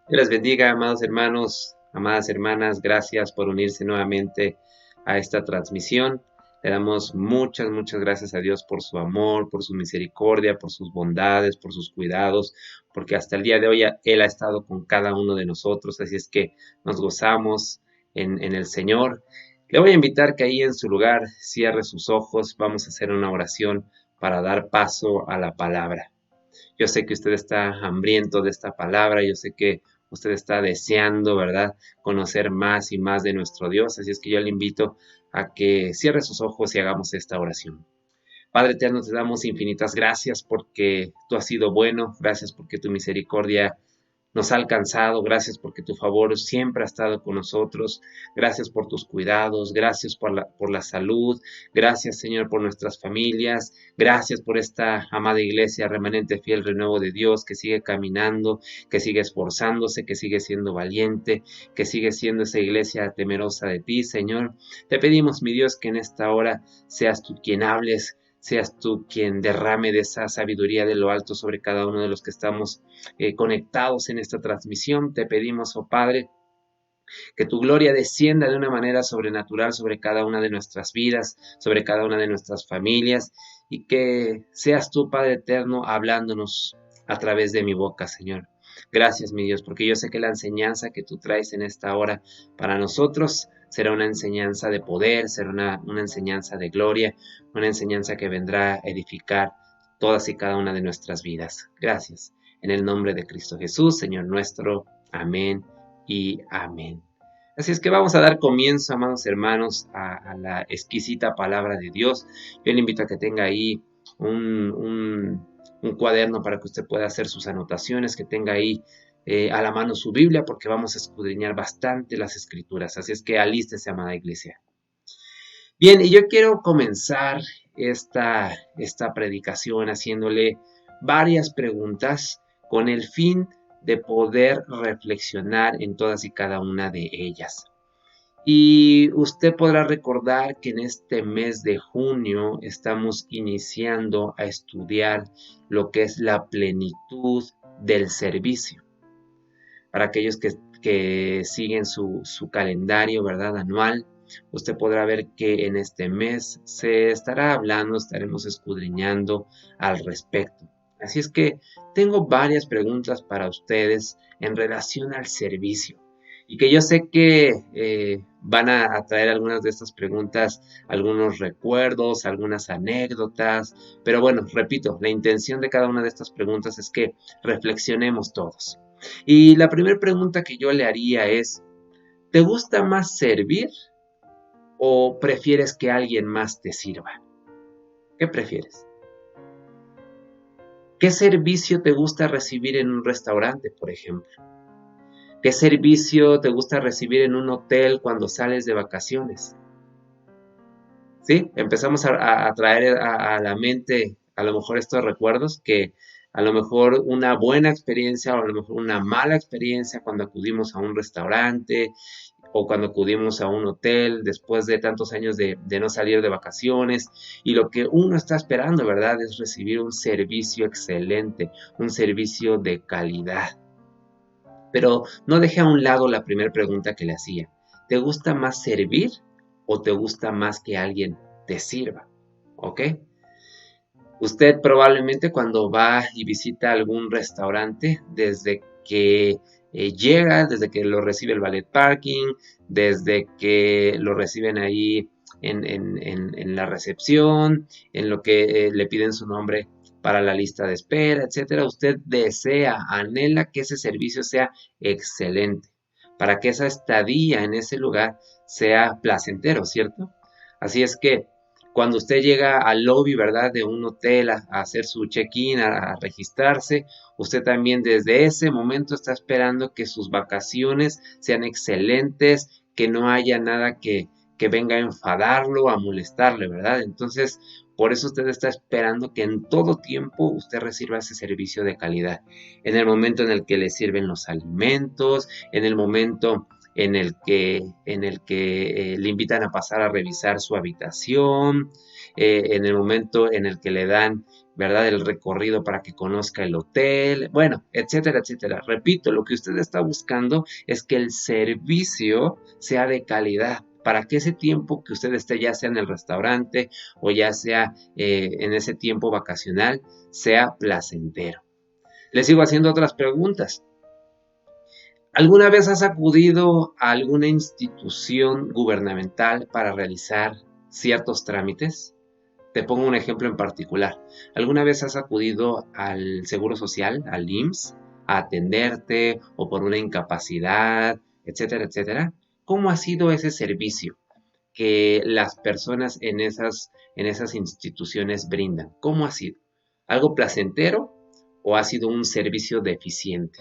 Dios les bendiga, amados hermanos, amadas hermanas. Gracias por unirse nuevamente a esta transmisión. Le damos muchas gracias a Dios por su amor, por su misericordia, por sus bondades, por sus cuidados, porque hasta el día de hoy Él ha estado con cada uno de nosotros. Así es que nos gozamos en el Señor. Le voy a invitar que ahí en su lugar cierre sus ojos. Vamos a hacer una oración para dar paso a la palabra. Yo sé que usted está hambriento de esta palabra, yo sé que usted está deseando, ¿verdad?, conocer más y más de nuestro Dios. Así es que yo le invito a que cierre sus ojos y hagamos esta oración. Padre eterno, te damos infinitas gracias porque tú has sido bueno, gracias porque tu misericordia nos ha alcanzado, gracias porque tu favor siempre ha estado con nosotros, gracias por tus cuidados, gracias por la salud, gracias Señor por nuestras familias, gracias por esta amada iglesia remanente fiel renuevo de Dios que sigue caminando, que sigue esforzándose, que sigue siendo valiente, que sigue siendo esa iglesia temerosa de ti, Señor. Te pedimos, mi Dios, que en esta hora seas tú quien hables, seas tú quien derrame de esa sabiduría de lo alto sobre cada uno de los que estamos conectados en esta transmisión. Te pedimos, oh Padre, que tu gloria descienda de una manera sobrenatural sobre cada una de nuestras vidas, sobre cada una de nuestras familias, y que seas tú, Padre eterno, hablándonos a través de mi boca, Señor. Gracias, mi Dios, porque yo sé que la enseñanza que tú traes en esta hora para nosotros será una enseñanza de poder, será una enseñanza de gloria, una enseñanza que vendrá a edificar todas y cada una de nuestras vidas. Gracias. En el nombre de Cristo Jesús, Señor nuestro. Amén y amén. Así es que vamos a dar comienzo, amados hermanos, a la exquisita palabra de Dios. Yo le invito a que tenga ahí un cuaderno para que usted pueda hacer sus anotaciones, que tenga ahí a la mano su Biblia, porque vamos a escudriñar bastante las escrituras. Así es que alístese, amada iglesia. Bien, y yo quiero comenzar esta predicación haciéndole varias preguntas con el fin de poder reflexionar en todas y cada una de ellas. Y usted podrá recordar que en este mes de junio estamos iniciando a estudiar lo que es la plenitud del servicio. Para aquellos que siguen su calendario, ¿verdad?, anual, usted podrá ver que en este mes se estará hablando, estaremos escudriñando al respecto. Así es que tengo varias preguntas para ustedes en relación al servicio. Y que yo sé que van a traer algunas de estas preguntas, algunos recuerdos, algunas anécdotas. Pero bueno, repito, la intención de cada una de estas preguntas es que reflexionemos todos. Y la primera pregunta que yo le haría es, ¿te gusta más servir o prefieres que alguien más te sirva? ¿Qué prefieres? ¿Qué servicio te gusta recibir en un restaurante, por ejemplo? ¿Qué servicio te gusta recibir en un hotel cuando sales de vacaciones? ¿Sí? Empezamos a traer a la mente a lo mejor estos recuerdos que a lo mejor una buena experiencia o a lo mejor una mala experiencia cuando acudimos a un restaurante o cuando acudimos a un hotel después de tantos años de no salir de vacaciones, y lo que uno está esperando, ¿verdad?, es recibir un servicio excelente, un servicio de calidad. Pero no deje a un lado la primera pregunta que le hacía. ¿Te gusta más servir o te gusta más que alguien te sirva? ¿Ok? Usted probablemente cuando va y visita algún restaurante, desde que llega, desde que lo recibe el valet parking, desde que lo reciben ahí en la recepción, en lo que le piden su nombre para la lista de espera, etcétera, usted desea, anhela que ese servicio sea excelente, para que esa estadía en ese lugar sea placentero, ¿cierto? Así es que cuando usted llega al lobby, ¿verdad?, de un hotel a hacer su check-in, a registrarse, usted también desde ese momento está esperando que sus vacaciones sean excelentes, que no haya nada que venga a enfadarlo, a molestarle, ¿verdad? Entonces, por eso usted está esperando que en todo tiempo usted reciba ese servicio de calidad. En el momento en el que le sirven los alimentos, en el momento en el que le invitan a pasar a revisar su habitación, en el momento en el que le dan, ¿verdad?, el recorrido para que conozca el hotel, bueno, etcétera, etcétera. Repito, lo que usted está buscando es que el servicio sea de calidad, para que ese tiempo que usted esté, ya sea en el restaurante o ya sea en ese tiempo vacacional, sea placentero. Le sigo haciendo otras preguntas. ¿Alguna vez has acudido a alguna institución gubernamental para realizar ciertos trámites? Te pongo un ejemplo en particular. ¿Alguna vez has acudido al Seguro Social, al IMSS, a atenderte o por una incapacidad, etcétera, etcétera? ¿Cómo ha sido ese servicio que las personas en esas instituciones brindan? ¿Cómo ha sido? ¿Algo placentero o ha sido un servicio deficiente?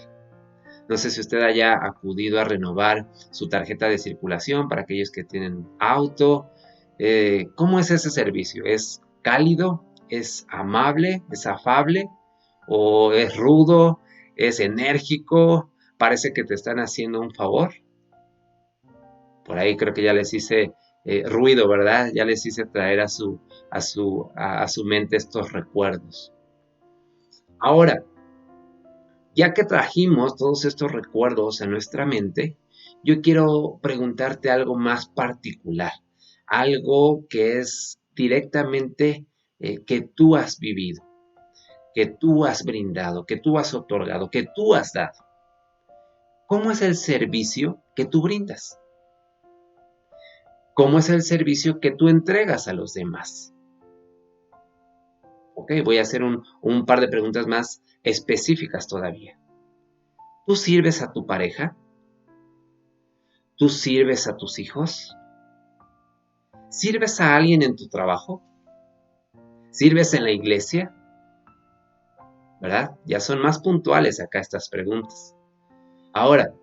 No sé si usted haya acudido a renovar su tarjeta de circulación para aquellos que tienen auto. ¿Cómo es ese servicio? ¿Es cálido? ¿Es amable? ¿Es afable? ¿O es rudo? ¿Es enérgico? ¿Parece que te están haciendo un favor? Por ahí creo que ya les hice ruido, ¿verdad? Ya les hice traer a su mente estos recuerdos. Ahora, ya que trajimos todos estos recuerdos a nuestra mente, yo quiero preguntarte algo más particular, algo que es directamente que tú has vivido, que tú has brindado, que tú has otorgado, que tú has dado. ¿Cómo es el servicio que tú brindas? ¿Cómo es el servicio que tú entregas a los demás? Ok, voy a hacer un par de preguntas más específicas todavía. ¿Tú sirves a tu pareja? ¿Tú sirves a tus hijos? ¿Sirves a alguien en tu trabajo? ¿Sirves en la iglesia? ¿Verdad? Ya son más puntuales acá estas preguntas. Ahora,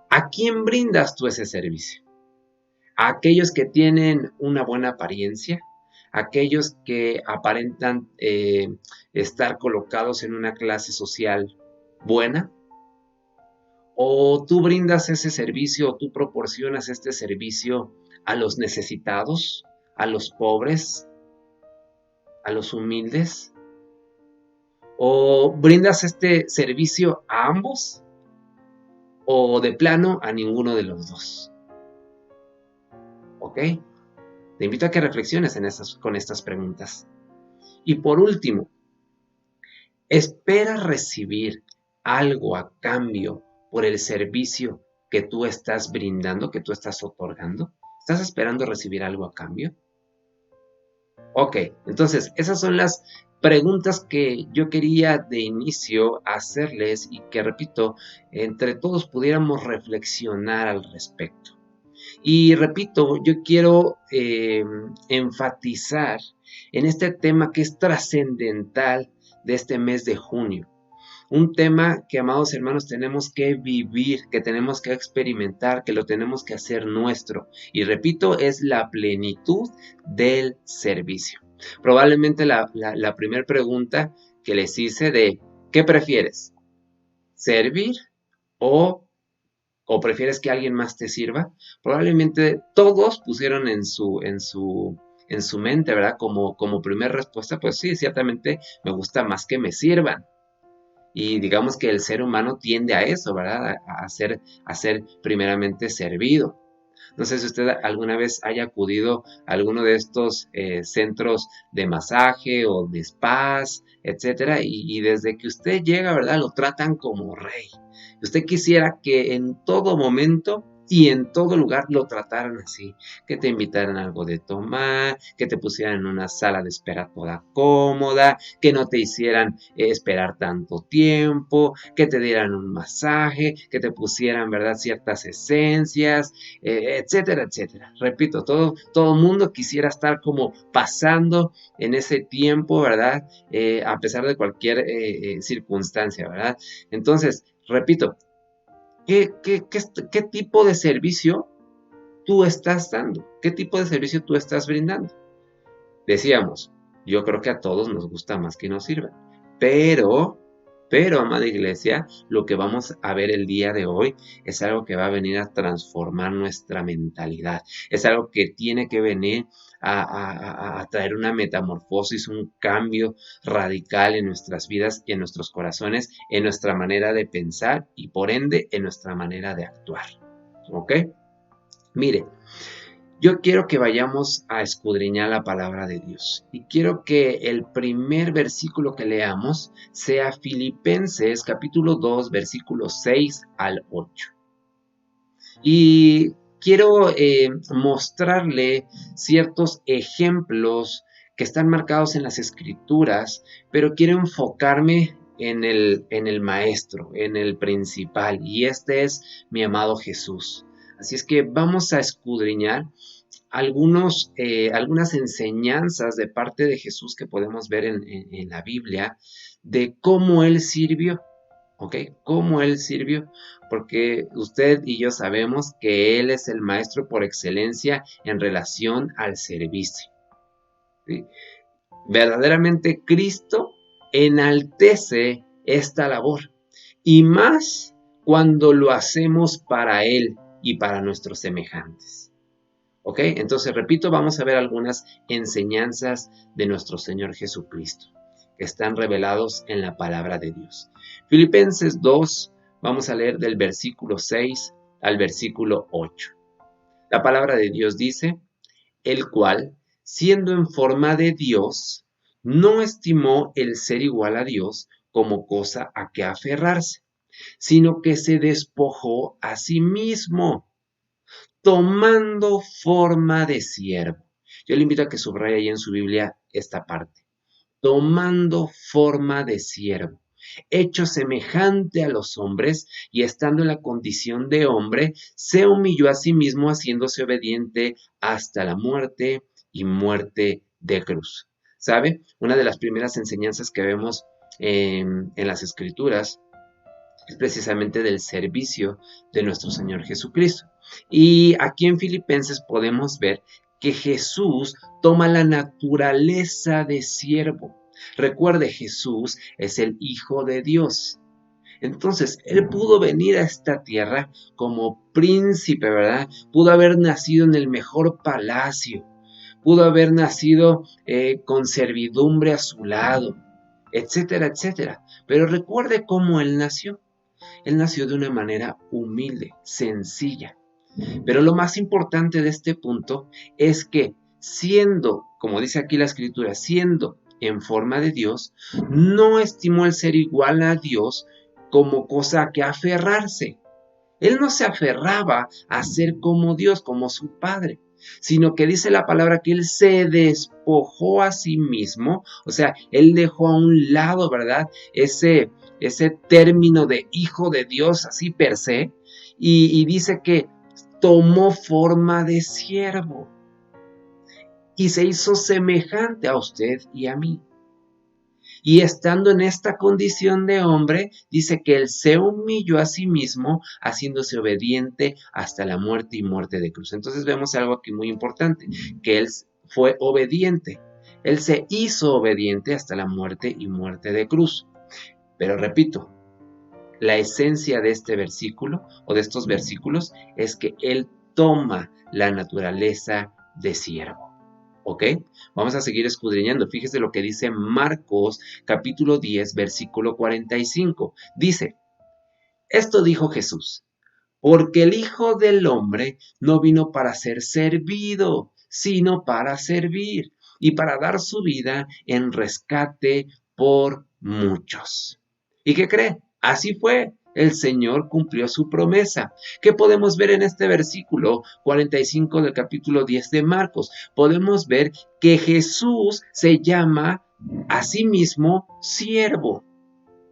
¿a quién brindas tú ese servicio? ¿A aquellos que tienen una buena apariencia? ¿A aquellos que aparentan estar colocados en una clase social buena? ¿O tú brindas ese servicio, o tú proporcionas este servicio a los necesitados, a los pobres, a los humildes? ¿O brindas este servicio a ambos? ¿O de plano a ninguno de los dos? ¿Ok? Te invito a que reflexiones con estas preguntas. Y por último, ¿esperas recibir algo a cambio por el servicio que tú estás brindando, que tú estás otorgando? ¿Estás esperando recibir algo a cambio? Ok, entonces esas son las preguntas que yo quería de inicio hacerles y que, repito, entre todos pudiéramos reflexionar al respecto. Y repito, yo quiero enfatizar en este tema que es trascendental de este mes de junio. Un tema que, amados hermanos, tenemos que vivir, que tenemos que experimentar, que lo tenemos que hacer nuestro. Y repito, es la plenitud del servicio. Probablemente la primera pregunta que les hice de ¿qué prefieres? ¿Servir o prefieres que alguien más te sirva? Probablemente todos pusieron en su mente, ¿verdad? Como primera respuesta, pues sí, ciertamente me gusta más que me sirvan. Y digamos que el ser humano tiende a eso, ¿verdad? A ser primeramente servido. No sé si usted alguna vez haya acudido a alguno de estos centros de masaje o de spas, etcétera, y desde que usted llega, ¿verdad? Lo tratan como rey. Usted quisiera que en todo momento y en todo lugar lo trataran así, que te invitaran algo de tomar, que te pusieran en una sala de espera toda cómoda, que no te hicieran esperar tanto tiempo, que te dieran un masaje, que te pusieran, ¿verdad?, ciertas esencias, etcétera, etcétera. Repito, todo mundo quisiera estar como pasando en ese tiempo, ¿verdad? A pesar de cualquier circunstancia, ¿verdad? Entonces, repito, ¿qué tipo de servicio tú estás dando? ¿Qué tipo de servicio tú estás brindando? Decíamos, yo creo que a todos nos gusta más que nos sirvan, pero Pero, amada iglesia, lo que vamos a ver el día de hoy es algo que va a venir a transformar nuestra mentalidad. Es algo que tiene que venir a traer una metamorfosis, un cambio radical en nuestras vidas y en nuestros corazones, en nuestra manera de pensar y por ende en nuestra manera de actuar. ¿Ok? Mire, yo quiero que vayamos a escudriñar la palabra de Dios y quiero que el primer versículo que leamos sea Filipenses capítulo 2 versículos 6 al 8. Y quiero mostrarle ciertos ejemplos que están marcados en las escrituras, pero quiero enfocarme en el maestro, en el principal, y este es mi amado Jesús. Así es que vamos a escudriñar algunas enseñanzas de parte de Jesús que podemos ver en la Biblia de cómo Él sirvió. ¿Ok? Cómo Él sirvió, porque usted y yo sabemos que Él es el maestro por excelencia en relación al servicio. ¿Sí? Verdaderamente Cristo enaltece esta labor, y más cuando lo hacemos para Él y para nuestros semejantes. ¿Ok? Entonces, repito, vamos a ver algunas enseñanzas de nuestro Señor Jesucristo que están revelados en la palabra de Dios. Filipenses 2, vamos a leer del versículo 6 al versículo 8. La palabra de Dios dice, el cual, siendo en forma de Dios, no estimó el ser igual a Dios como cosa a que aferrarse, sino que se despojó a sí mismo, tomando forma de siervo. Yo le invito a que subraye ahí en su Biblia esta parte. Tomando forma de siervo, hecho semejante a los hombres, y estando en la condición de hombre, se humilló a sí mismo, haciéndose obediente hasta la muerte y muerte de cruz. ¿Sabe? Una de las primeras enseñanzas que vemos en las Escrituras es precisamente del servicio de nuestro Señor Jesucristo. Y aquí en Filipenses podemos ver que Jesús toma la naturaleza de siervo. Recuerde, Jesús es el Hijo de Dios. Entonces, Él pudo venir a esta tierra como príncipe, ¿verdad? Pudo haber nacido en el mejor palacio. Pudo haber nacido con servidumbre a su lado, etcétera, etcétera. Pero recuerde cómo Él nació. Él nació de una manera humilde, sencilla. Pero lo más importante de este punto es que siendo, como dice aquí la escritura, siendo en forma de Dios, no estimó el ser igual a Dios como cosa a que aferrarse. Él no se aferraba a ser como Dios, como su Padre, sino que dice la palabra que Él se despojó a sí mismo, o sea, Él dejó a un lado, ¿verdad? Ese término de hijo de Dios, así per se, y dice que tomó forma de siervo y se hizo semejante a usted y a mí. Y estando en esta condición de hombre, dice que Él se humilló a sí mismo, haciéndose obediente hasta la muerte y muerte de cruz. Entonces vemos algo aquí muy importante, que Él fue obediente. Él se hizo obediente hasta la muerte y muerte de cruz. Pero repito, la esencia de este versículo o de estos versículos es que Él toma la naturaleza de siervo. ¿Ok? Vamos a seguir escudriñando. Fíjese lo que dice Marcos capítulo 10 versículo 45. Dice, esto dijo Jesús, porque el Hijo del Hombre no vino para ser servido, sino para servir y para dar su vida en rescate por muchos. ¿Y qué cree? Así fue. El Señor cumplió su promesa. ¿Qué podemos ver en este versículo 45 del capítulo 10 de Marcos? Podemos ver que Jesús se llama a sí mismo siervo.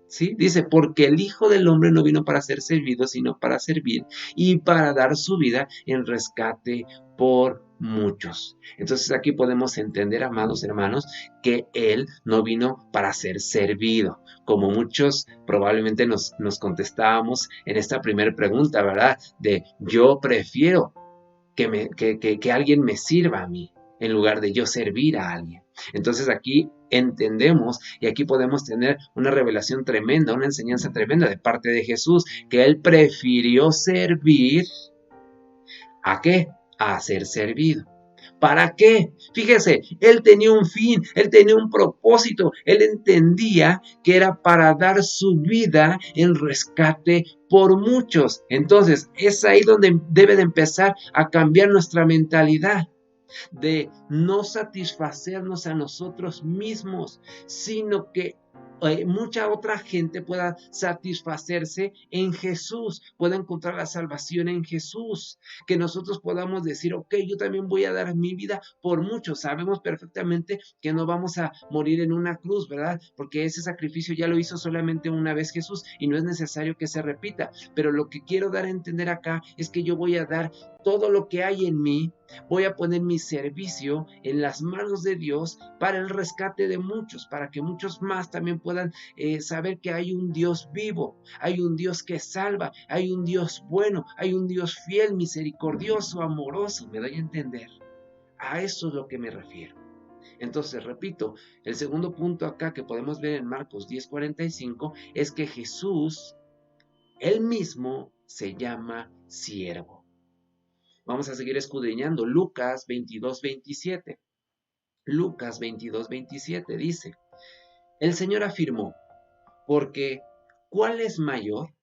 ¿Sí? Dice, porque el Hijo del Hombre no vino para ser servido, sino para servir y para dar su vida en rescate por muchos. Entonces aquí podemos entender, amados hermanos, que Él no vino para ser servido, como muchos probablemente nos contestábamos en esta primera pregunta, ¿verdad? De yo prefiero que alguien me sirva a mí, en lugar de yo servir a alguien. Entonces aquí entendemos y aquí podemos tener una revelación tremenda, una enseñanza tremenda de parte de Jesús, que Él prefirió servir. ¿A qué? A ser servido. ¿Para qué? Fíjese, Él tenía un fin, Él tenía un propósito, Él entendía que era para dar su vida en rescate por muchos. Entonces, es ahí donde debe de empezar a cambiar nuestra mentalidad, de no satisfacernos a nosotros mismos, sino que mucha otra gente pueda satisfacerse en Jesús, pueda encontrar la salvación en Jesús, que nosotros podamos decir, ok, yo también voy a dar mi vida por muchos. Sabemos perfectamente que no vamos a morir en una cruz, ¿verdad? Porque ese sacrificio ya lo hizo solamente una vez Jesús y no es necesario que se repita, pero lo que quiero dar a entender acá es que yo voy a dar todo lo que hay en mí, voy a poner mi servicio en las manos de Dios para el rescate de muchos, para que muchos más también puedan saber que hay un Dios vivo, hay un Dios que salva, hay un Dios bueno, hay un Dios fiel, misericordioso, amoroso. ¿Me doy a entender? A eso es lo que me refiero. Entonces, repito, el segundo punto acá que podemos ver en Marcos 10:45 es que Jesús, él mismo, se llama siervo. Vamos a seguir escudriñando Lucas 22:27. Lucas 22:27 dice, el Señor afirmó, porque ¿cuál es mayor,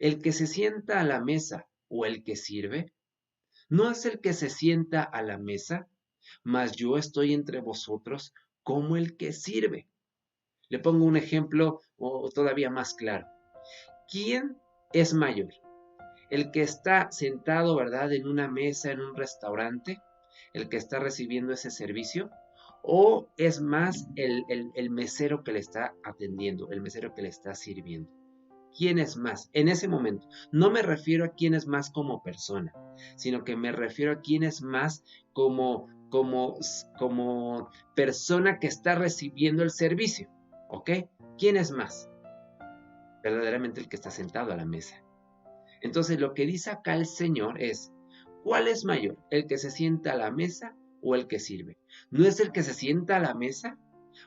el que se sienta a la mesa o el que sirve? ¿No es el que se sienta a la mesa? Mas yo estoy entre vosotros como el que sirve. Le pongo un ejemplo todavía más claro. ¿Quién es mayor? ¿El que está sentado, verdad, en una mesa, en un restaurante? ¿El que está recibiendo ese servicio? ¿O es más el mesero que le está atendiendo, el mesero que le está sirviendo? ¿Quién es más? En ese momento, no me refiero a quién es más como persona, sino que me refiero a quién es más como persona que está recibiendo el servicio, ¿ok? ¿Quién es más? Verdaderamente el que está sentado a la mesa. Entonces lo que dice acá el Señor es, ¿cuál es mayor? ¿El que se sienta a la mesa o el que sirve? ¿No es el que se sienta a la mesa?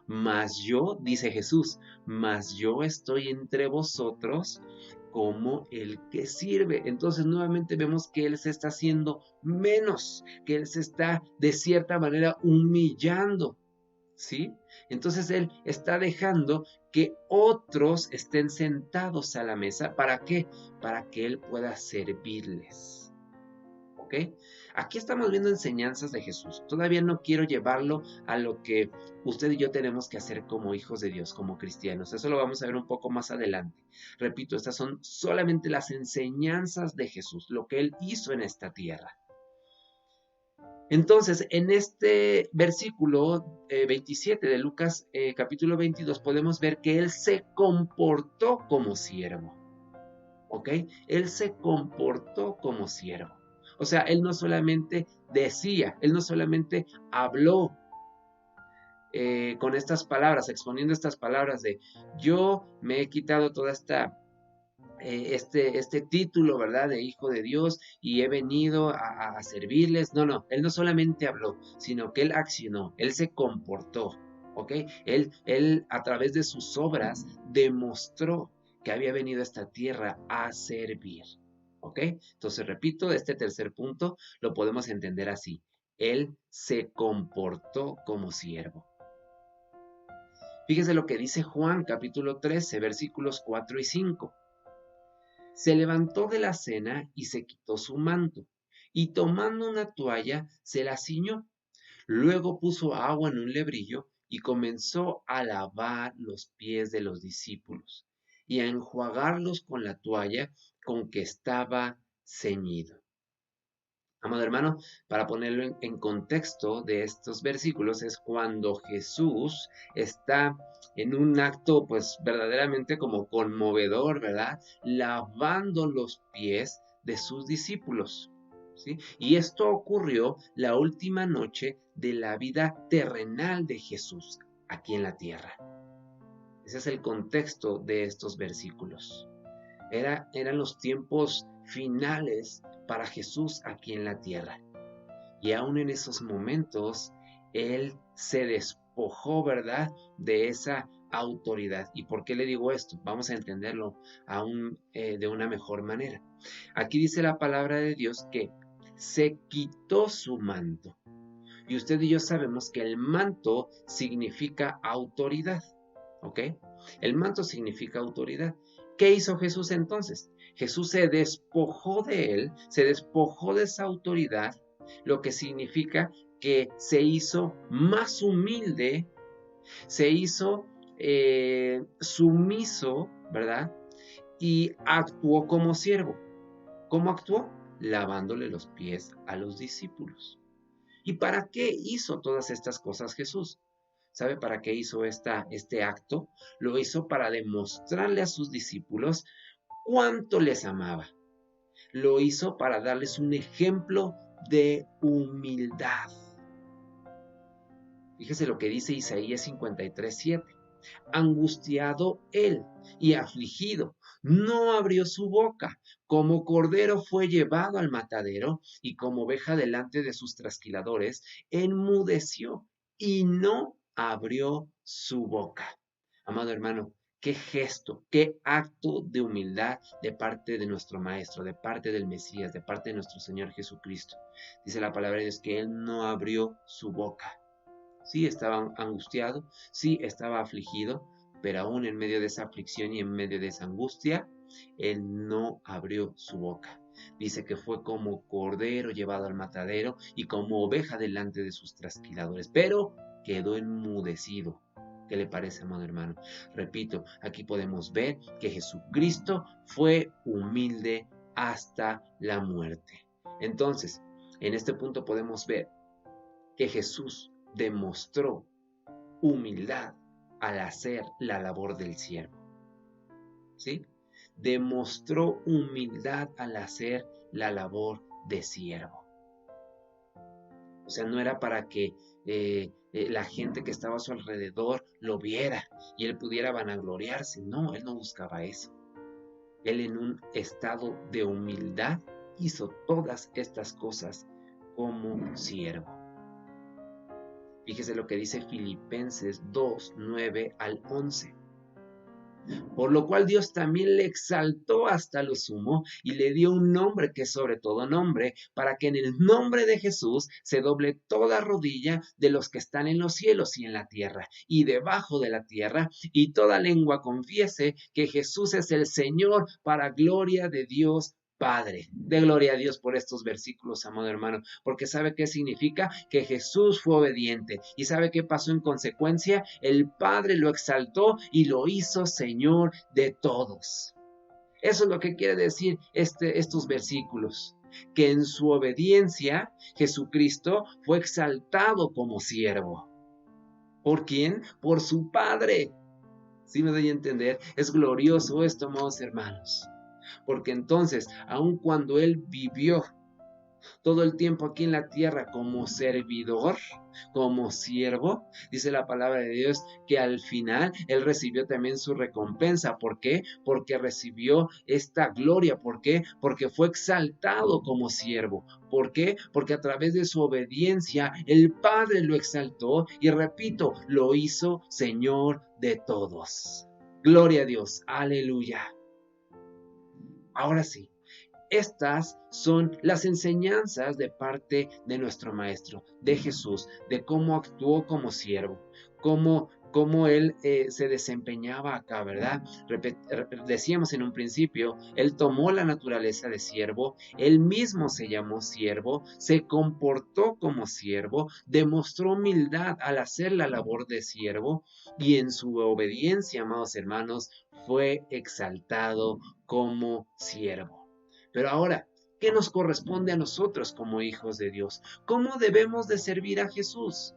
Mas yo, dice Jesús, mas yo estoy entre vosotros como el que sirve. Entonces nuevamente vemos que Él se está haciendo menos, que Él se está de cierta manera humillando, ¿sí? Entonces Él está dejando que otros estén sentados a la mesa. ¿Para qué? Para que Él pueda servirles. ¿Ok? Aquí estamos viendo enseñanzas de Jesús. Todavía no quiero llevarlo a lo que usted y yo tenemos que hacer como hijos de Dios, como cristianos. Eso lo vamos a ver un poco más adelante. Repito, estas son solamente las enseñanzas de Jesús, lo que Él hizo en esta tierra. Entonces, en este versículo 27 de Lucas capítulo 22 podemos ver que Él se comportó como siervo. ¿Ok? Él se comportó como siervo. O sea, Él no solamente decía, Él no solamente habló con estas palabras, exponiendo estas palabras de yo me he quitado toda este título, ¿verdad? De hijo de Dios y he venido a servirles. No, Él no solamente habló, sino que Él accionó, Él se comportó, ¿ok? Él a través de sus obras demostró que había venido a esta tierra a servir, ¿ok? Entonces, repito, este tercer punto lo podemos entender así. Él se comportó como siervo. Fíjese lo que dice Juan capítulo 13, versículos 4 y 5. Se levantó de la cena y se quitó su manto, y tomando una toalla se la ciñó. Luego puso agua en un lebrillo y comenzó a lavar los pies de los discípulos y a enjuagarlos con la toalla con que estaba ceñido. Amado hermano, para ponerlo en contexto de estos versículos, es cuando Jesús está en un acto pues verdaderamente como conmovedor, ¿verdad? Lavando los pies de sus discípulos, ¿sí? Y esto ocurrió la última noche de la vida terrenal de Jesús aquí en la tierra. Ese es el contexto de estos versículos. Eran los tiempos finales para Jesús aquí en la tierra. Y aún en esos momentos, Él se despojó, ¿verdad?, de esa autoridad. ¿Y por qué le digo esto? Vamos a entenderlo aún de una mejor manera. Aquí dice la palabra de Dios que se quitó su manto. Y usted y yo sabemos que el manto significa autoridad, ¿ok? El manto significa autoridad. ¿Qué hizo Jesús entonces? Jesús se despojó de él, se despojó de esa autoridad, lo que significa que se hizo más humilde, se hizo sumiso, ¿verdad? Y actuó como siervo. ¿Cómo actuó? Lavándole los pies a los discípulos. ¿Y para qué hizo todas estas cosas Jesús? ¿Sabe para qué hizo este acto? Lo hizo para demostrarle a sus discípulos cuánto les amaba. Lo hizo para darles un ejemplo de humildad. Fíjese lo que dice Isaías 53:7. Angustiado él y afligido, no abrió su boca. Como cordero fue llevado al matadero, y como oveja delante de sus trasquiladores, enmudeció y no abrió su boca. Amado hermano, qué gesto, qué acto de humildad de parte de nuestro Maestro, de parte del Mesías, de parte de nuestro Señor Jesucristo. Dice la palabra de Dios que él no abrió su boca. Sí estaba angustiado, sí estaba afligido, pero aún en medio de esa aflicción y en medio de esa angustia, él no abrió su boca. Dice que fue como cordero llevado al matadero y como oveja delante de sus trasquiladores, pero quedó enmudecido. ¿Qué le parece, amado hermano? Repito, aquí podemos ver que Jesucristo fue humilde hasta la muerte. Entonces, en este punto podemos ver que Jesús demostró humildad al hacer la labor del siervo. ¿Sí? Demostró humildad al hacer la labor de siervo. O sea, no era para que la gente que estaba a su alrededor lo viera y él pudiera vanagloriarse. No, él no buscaba eso. Él, en un estado de humildad, hizo todas estas cosas como siervo. Fíjese lo que dice Filipenses 2, 9 al 11. Por lo cual Dios también le exaltó hasta lo sumo y le dio un nombre que es sobre todo nombre, para que en el nombre de Jesús se doble toda rodilla de los que están en los cielos y en la tierra y debajo de la tierra, y toda lengua confiese que Jesús es el Señor, para gloria de Dios Padre. De gloria a Dios por estos versículos, amado hermano, porque ¿sabe qué significa? Que Jesús fue obediente. ¿Y sabe qué pasó en consecuencia? El Padre lo exaltó y lo hizo Señor de todos. Eso es lo que quiere decir estos versículos, que en su obediencia Jesucristo fue exaltado como siervo. ¿Por quién? Por su Padre. ¿Sí me doy a entender? Es glorioso esto, amados hermanos. Porque entonces, aun cuando él vivió todo el tiempo aquí en la tierra como servidor, como siervo, dice la palabra de Dios que al final él recibió también su recompensa. ¿Por qué? Porque recibió esta gloria. ¿Por qué? Porque fue exaltado como siervo. ¿Por qué? Porque a través de su obediencia el Padre lo exaltó y, repito, lo hizo Señor de todos. Gloria a Dios, aleluya. Ahora sí, estas son las enseñanzas de parte de nuestro Maestro, de Jesús, de cómo actuó como siervo, cómo él se desempeñaba acá, ¿verdad? Decíamos en un principio, él tomó la naturaleza de siervo, él mismo se llamó siervo, se comportó como siervo, demostró humildad al hacer la labor de siervo, y en su obediencia, amados hermanos, fue exaltado como siervo. Pero ahora, ¿qué nos corresponde a nosotros como hijos de Dios? ¿Cómo debemos de servir a Jesús?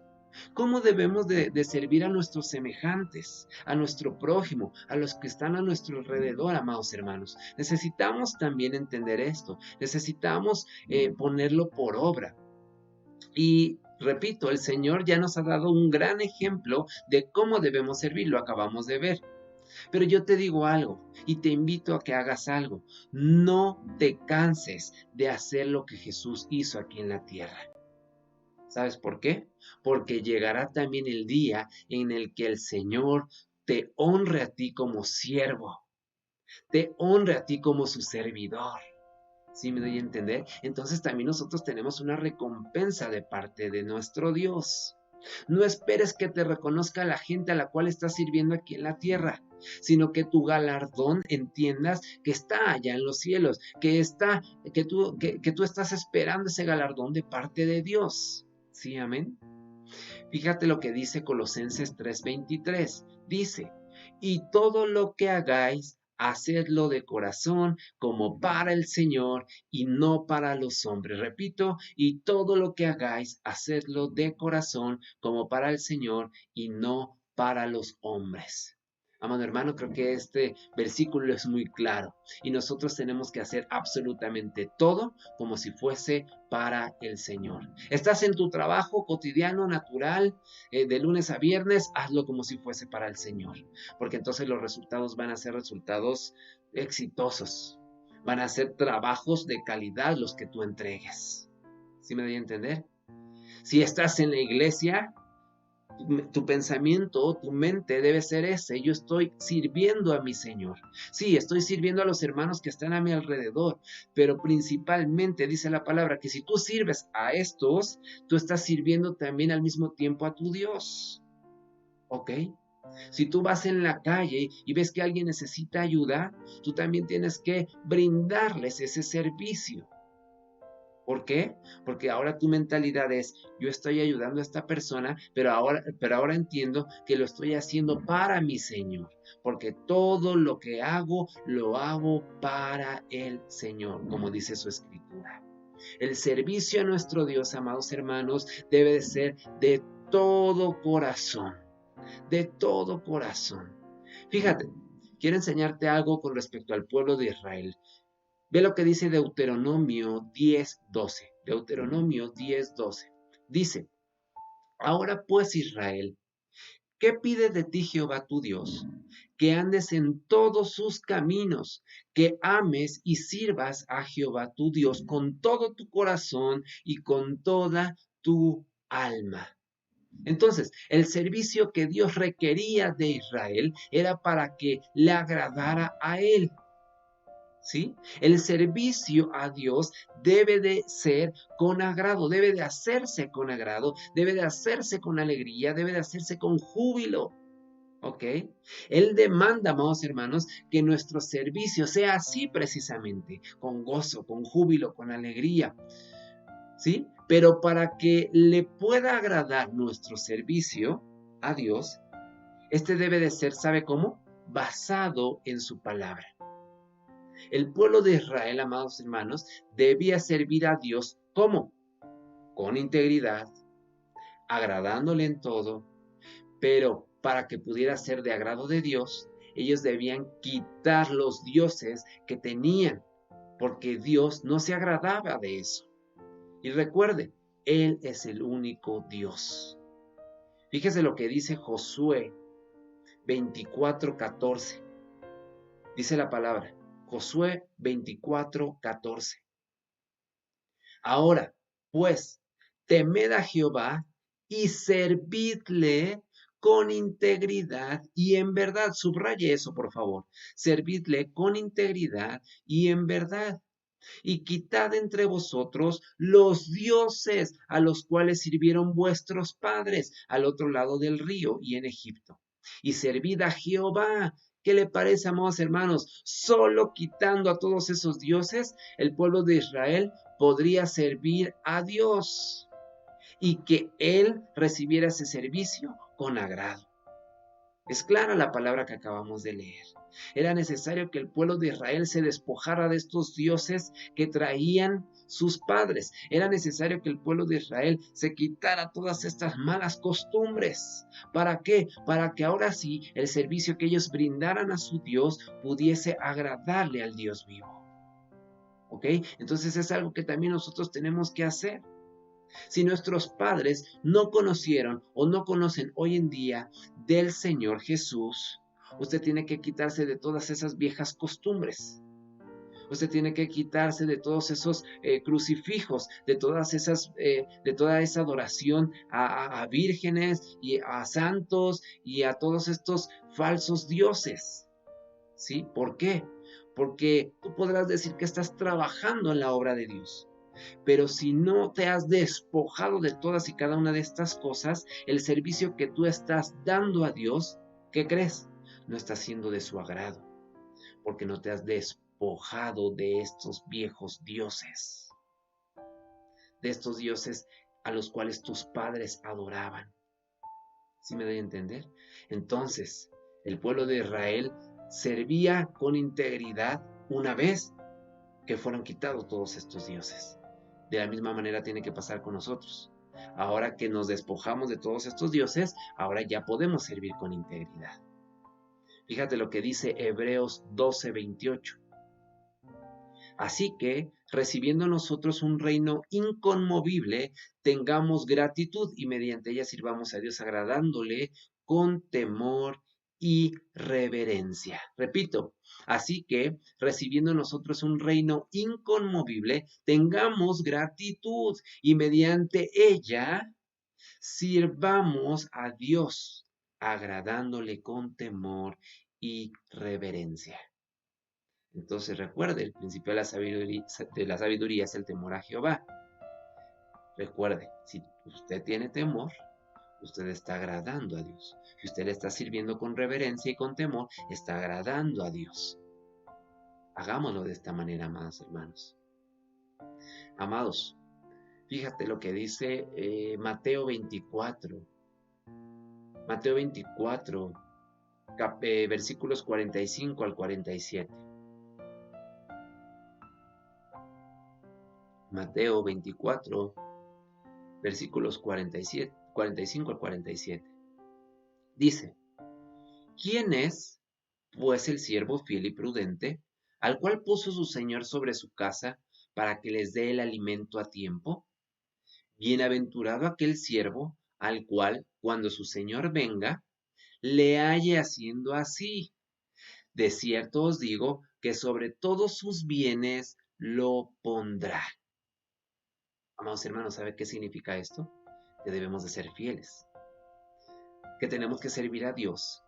¿Cómo debemos de servir a nuestros semejantes, a nuestro prójimo, a los que están a nuestro alrededor, amados hermanos? Necesitamos también entender esto, necesitamos ponerlo por obra. Y repito, el Señor ya nos ha dado un gran ejemplo de cómo debemos servir, lo acabamos de ver. Pero yo te digo algo y te invito a que hagas algo. No te canses de hacer lo que Jesús hizo aquí en la tierra. ¿Sabes por qué? porque llegará también el día en el que el Señor te honre a ti como siervo, te honre a ti como su servidor. ¿Sí me doy a entender? Entonces también nosotros tenemos una recompensa de parte de nuestro Dios. No esperes que te reconozca la gente a la cual estás sirviendo aquí en la tierra, sino que tu galardón entiendas que está allá en los cielos, que tú estás esperando ese galardón de parte de Dios. ¿Sí, amén? Fíjate lo que dice Colosenses 3:23. Dice, y todo lo que hagáis, hacedlo de corazón como para el Señor y no para los hombres. Repito, y todo lo que hagáis, hacedlo de corazón como para el Señor y no para los hombres. Amado hermano, creo que este versículo es muy claro y nosotros tenemos que hacer absolutamente todo como si fuese para el Señor. Estás en tu trabajo cotidiano, natural, de lunes a viernes, hazlo como si fuese para el Señor, porque entonces los resultados van a ser resultados exitosos, van a ser trabajos de calidad los que tú entregues. ¿Sí me doy a entender? Si estás en la iglesia, tu pensamiento, tu mente debe ser ese: yo estoy sirviendo a mi Señor. Sí, estoy sirviendo a los hermanos que están a mi alrededor, pero principalmente dice la palabra que si tú sirves a estos, tú estás sirviendo también al mismo tiempo a tu Dios. ¿Ok? Si tú vas en la calle y ves que alguien necesita ayuda, tú también tienes que brindarles ese servicio. ¿Por qué? Porque ahora tu mentalidad es: yo estoy ayudando a esta persona, pero ahora entiendo que lo estoy haciendo para mi Señor, porque todo lo que hago, lo hago para el Señor, como dice su escritura. El servicio a nuestro Dios, amados hermanos, debe de ser de todo corazón, de todo corazón. Fíjate, quiero enseñarte algo con respecto al pueblo de Israel. Ve lo que dice Deuteronomio 10:12. Deuteronomio 10:12. Dice, ahora pues Israel, ¿qué pide de ti Jehová tu Dios? Que andes en todos sus caminos, que ames y sirvas a Jehová tu Dios con todo tu corazón y con toda tu alma. Entonces, el servicio que Dios requería de Israel era para que le agradara a él. ¿Sí? El servicio a Dios debe de ser con agrado, debe de hacerse con agrado, debe de hacerse con alegría, debe de hacerse con júbilo. ¿Ok? Él demanda, amados hermanos, que nuestro servicio sea así precisamente, con gozo, con júbilo, con alegría. ¿Sí? Pero para que le pueda agradar nuestro servicio a Dios, este debe de ser, ¿sabe cómo? Basado en su palabra. El pueblo de Israel, amados hermanos, debía servir a Dios ¿cómo? Con integridad, agradándole en todo, pero para que pudiera ser de agrado de Dios, ellos debían quitar los dioses que tenían, porque Dios no se agradaba de eso. Y recuerde, Él es el único Dios. Fíjese lo que dice Josué 24:14. Dice la palabra, Josué 24:14. Ahora, pues, temed a Jehová y servidle con integridad y en verdad. Subraye eso, por favor. Servidle con integridad y en verdad. Y quitad entre vosotros los dioses a los cuales sirvieron vuestros padres al otro lado del río y en Egipto. Y servid a Jehová. ¿Qué le parece, amados hermanos? Solo quitando a todos esos dioses, el pueblo de Israel podría servir a Dios y que Él recibiera ese servicio con agrado. Es clara la palabra que acabamos de leer. Era necesario que el pueblo de Israel se despojara de estos dioses que traían sus padres. Era necesario que el pueblo de Israel se quitara todas estas malas costumbres. ¿Para qué? Para que ahora sí el servicio que ellos brindaran a su Dios pudiese agradarle al Dios vivo. ¿Ok? Entonces es algo que también nosotros tenemos que hacer. Si nuestros padres no conocieron o no conocen hoy en día del Señor Jesús, usted tiene que quitarse de todas esas viejas costumbres. Usted tiene que quitarse de todos esos crucifijos, de toda esa adoración a vírgenes y a santos y a todos estos falsos dioses. ¿Sí? ¿Por qué? Porque tú podrás decir que estás trabajando en la obra de Dios. Pero si no te has despojado de todas y cada una de estas cosas, el servicio que tú estás dando a Dios, ¿qué crees? No está siendo de su agrado, porque no te has despojado de estos viejos dioses, de estos dioses a los cuales tus padres adoraban. ¿Sí me doy a entender? Entonces, el pueblo de Israel servía con integridad una vez que fueron quitados todos estos dioses. De la misma manera tiene que pasar con nosotros. Ahora que nos despojamos de todos estos dioses, ahora ya podemos servir con integridad. Fíjate lo que dice Hebreos 12:28. Así que, recibiendo nosotros un reino inconmovible, tengamos gratitud y mediante ella sirvamos a Dios agradándole con temor y reverencia. Repito, así que, recibiendo nosotros un reino inconmovible, tengamos gratitud y mediante ella sirvamos a Dios agradándole con temor y reverencia. Entonces recuerde, el principio de la sabiduría es el temor a Jehová. Recuerde, si usted tiene temor, usted está agradando a Dios. Si usted le está sirviendo con reverencia y con temor, está agradando a Dios. Hagámoslo de esta manera, amados hermanos. Amados, fíjate lo que dice Mateo 24. Mateo 24, versículos 45 al 47. Mateo 24, versículos 45 al 47. Dice, ¿quién es, pues, el siervo fiel y prudente, al cual puso su señor sobre su casa para que les dé el alimento a tiempo? Bienaventurado aquel siervo al cual, cuando su señor venga, le halle haciendo así. De cierto os digo que sobre todos sus bienes lo pondrá. Amados hermanos, ¿sabe qué significa esto? Que debemos de ser fieles, que tenemos que servir a Dios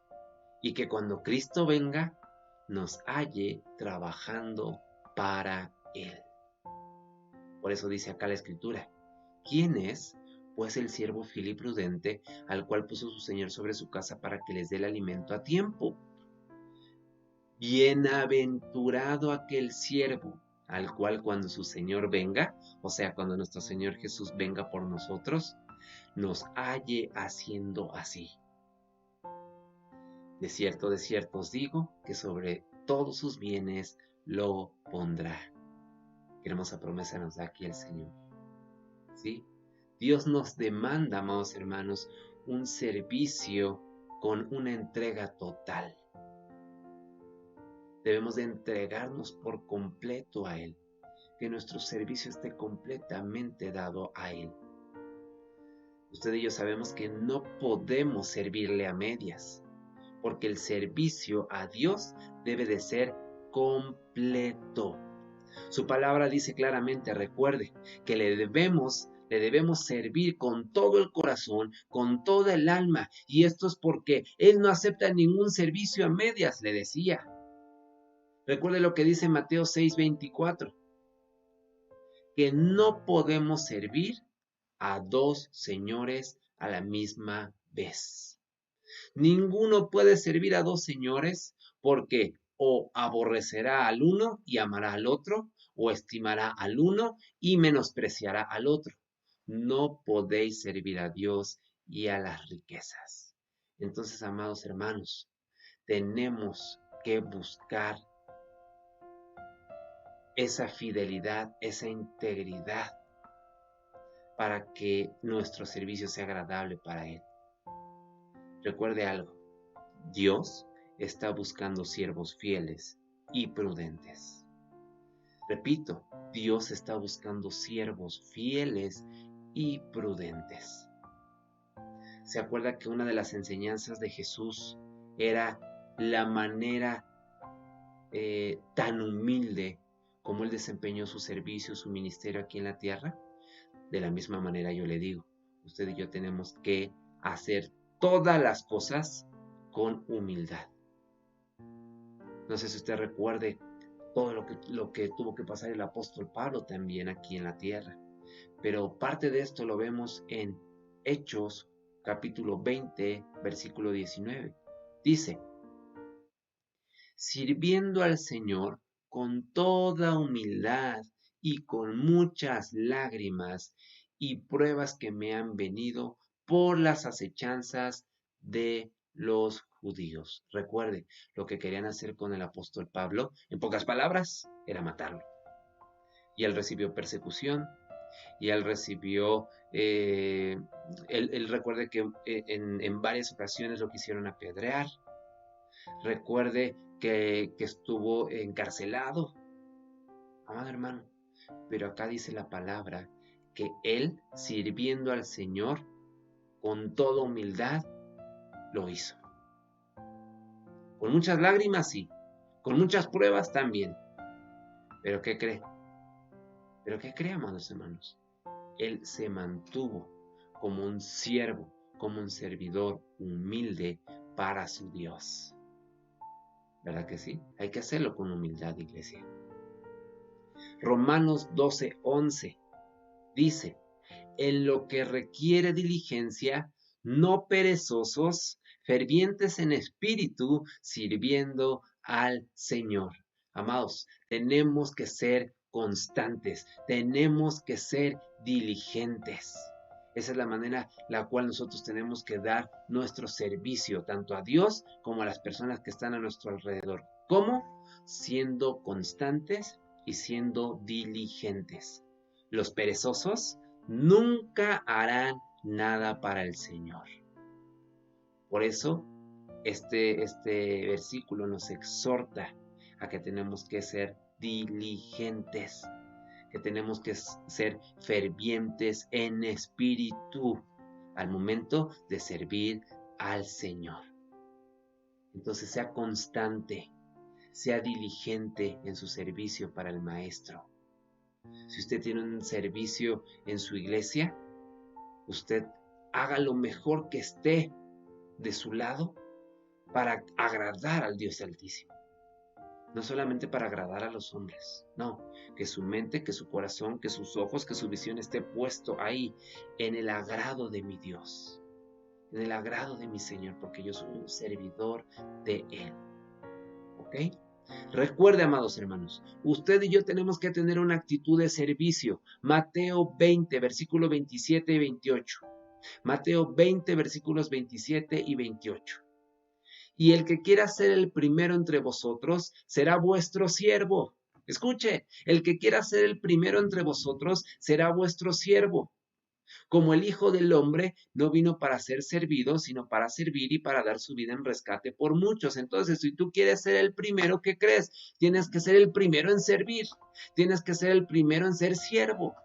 y que cuando Cristo venga nos halle trabajando para Él. Por eso dice acá la Escritura, ¿quién es, pues, el siervo fiel y prudente al cual puso su Señor sobre su casa para que les dé el alimento a tiempo? Bienaventurado aquel siervo al cual cuando su Señor venga, o sea, cuando nuestro Señor Jesús venga por nosotros, nos halle haciendo así. De cierto os digo que sobre todos sus bienes lo pondrá. Qué hermosa promesa nos da aquí el Señor. ¿Sí? Dios nos demanda, amados hermanos, un servicio con una entrega total. Debemos de entregarnos por completo a Él, que nuestro servicio esté completamente dado a Él. Usted y yo sabemos que no podemos servirle a medias, porque el servicio a Dios debe de ser completo. Su palabra dice claramente, recuerde, que le debemos servir con todo el corazón, con toda el alma, y esto es porque Él no acepta ningún servicio a medias, le decía. Recuerde lo que dice Mateo 6:24, que no podemos servir a dos señores a la misma vez. Ninguno puede servir a dos señores porque o aborrecerá al uno y amará al otro, o estimará al uno y menospreciará al otro. No podéis servir a Dios y a las riquezas. Entonces, amados hermanos, tenemos que buscar esa fidelidad, esa integridad, para que nuestro servicio sea agradable para Él. Recuerde algo, Dios está buscando siervos fieles y prudentes. Repito, Dios está buscando siervos fieles y prudentes. ¿Se acuerda que una de las enseñanzas de Jesús era la manera tan humilde cómo Él desempeñó su servicio, su ministerio aquí en la tierra, de la misma manera yo le digo, usted y yo tenemos que hacer todas las cosas con humildad. No sé si usted recuerde todo lo que tuvo que pasar el apóstol Pablo también aquí en la tierra. Pero parte de esto lo vemos en Hechos capítulo 20, versículo 19. Dice, sirviendo al Señor con toda humildad y con muchas lágrimas y pruebas que me han venido por las acechanzas de los judíos. Recuerde, lo que querían hacer con el apóstol Pablo, en pocas palabras, era matarlo. Y él recibió persecución, y él recibió, él recuerde que en varias ocasiones lo quisieron apedrear. Recuerde que estuvo encarcelado, amado hermano. Pero acá dice la palabra que él, sirviendo al Señor con toda humildad, lo hizo. Con muchas lágrimas, sí. Con muchas pruebas también. ¿Pero qué cree? ¿Pero qué cree, amados hermanos? Él se mantuvo como un siervo, como un servidor humilde para su Dios. ¿Verdad que sí? Hay que hacerlo con humildad, iglesia. Romanos 12:11 dice, en lo que requiere diligencia, no perezosos, fervientes en espíritu, sirviendo al Señor. Amados, tenemos que ser constantes, tenemos que ser diligentes. Esa es la manera la cual nosotros tenemos que dar nuestro servicio, tanto a Dios como a las personas que están a nuestro alrededor. ¿Cómo? Siendo constantes y siendo diligentes. Los perezosos nunca harán nada para el Señor. Por eso, este versículo nos exhorta a que tenemos que ser diligentes, que tenemos que ser fervientes en espíritu al momento de servir al Señor. Entonces, sea constante, sea diligente en su servicio para el Maestro. Si usted tiene un servicio en su iglesia, usted haga lo mejor que esté de su lado para agradar al Dios Altísimo. No solamente para agradar a los hombres, no, que su mente, que su corazón, que sus ojos, que su visión esté puesto ahí en el agrado de mi Dios, en el agrado de mi Señor, porque yo soy un servidor de Él. ¿Ok? Recuerde, amados hermanos, usted y yo tenemos que tener una actitud de servicio. Mateo 20, versículos 27 y 28. Mateo 20, versículos 27 y 28. Y el que quiera ser el primero entre vosotros será vuestro siervo. Escuche, el que quiera ser el primero entre vosotros será vuestro siervo. Como el Hijo del Hombre no vino para ser servido, sino para servir y para dar su vida en rescate por muchos. Entonces, si tú quieres ser el primero, ¿qué crees? Tienes que ser el primero en servir. Tienes que ser el primero en ser siervo.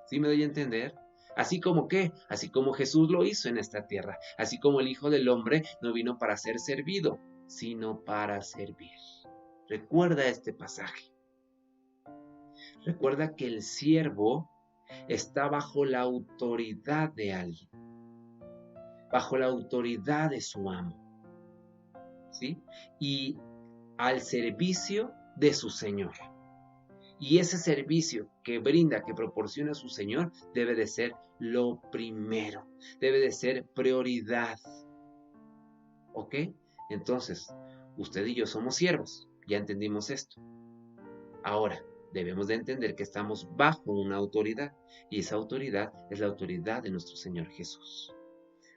¿Sí me doy a entender? Así como ¿qué? Así como Jesús lo hizo en esta tierra. Así como el Hijo del Hombre no vino para ser servido, sino para servir. Recuerda este pasaje. Recuerda que el siervo está bajo la autoridad de alguien, bajo la autoridad de su amo, ¿sí? Y al servicio de su Señor. Y ese servicio que brinda, que proporciona su Señor, debe de ser lo primero, debe de ser prioridad. ¿Ok? Entonces, usted y yo somos siervos, ya entendimos esto. Ahora, debemos de entender que estamos bajo una autoridad, y esa autoridad es la autoridad de nuestro Señor Jesús.